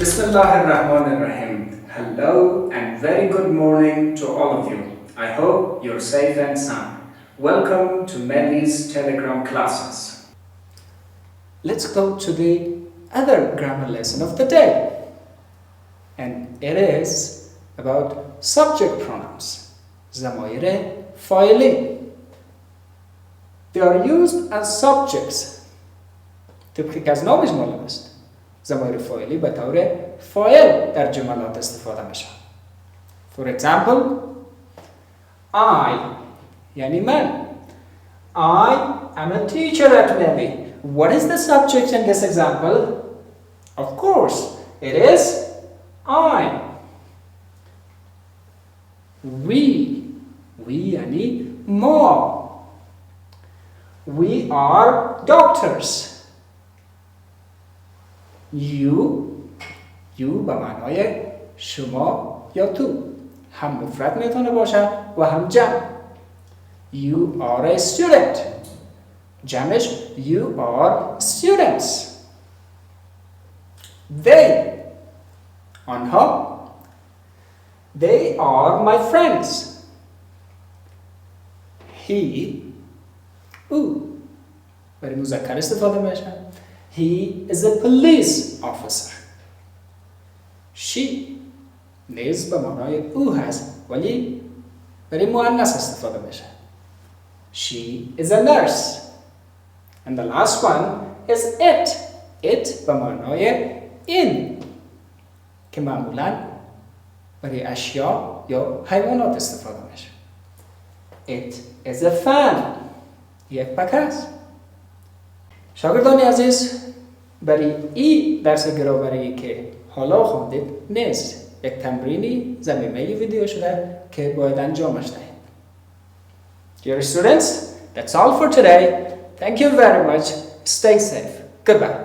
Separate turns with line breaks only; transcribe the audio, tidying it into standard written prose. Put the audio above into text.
Bismillahirrahmanirrahim. Hello and very good morning to all of you. I hope you're safe and sound. Welcome to Melly's Telegram classes. Let's go to the other grammar lesson of the day. And it is about subject pronouns. ضمایر فاعلی. They are used as subjects. طبق که از نامش معلوم است. ضمایر فاعلی به طور فاعل در جملات استفاده میشه. For example, I یعنی من. I am a teacher at Melly. What is the subject in this example? Of course, it is I. We یعنی ما. We are doctors. You به معنای شما یا تو. هم مفرد میتونه باشه و هم جمع. You are a student. جمعش you are students. They آنها. They are my friends. He او برای مذکر استفاده میشه. He is a police officer. She نیز به معنای او هست ولی برای مؤنث استفاده میشه. She is a nurse. And the last one is it. It به معنای این که معمولاً برای اشیا یا حیوانات استفاده میشه. It is a fan. یک پکه است. شاگردان عزیز برای این درس گرامری که حالا خواندید نیست یک تمرینی ضمیمه ویدیو شده که باید انجامش دهید. Dear students, that's all for today. Thank you very much. Stay safe. Goodbye.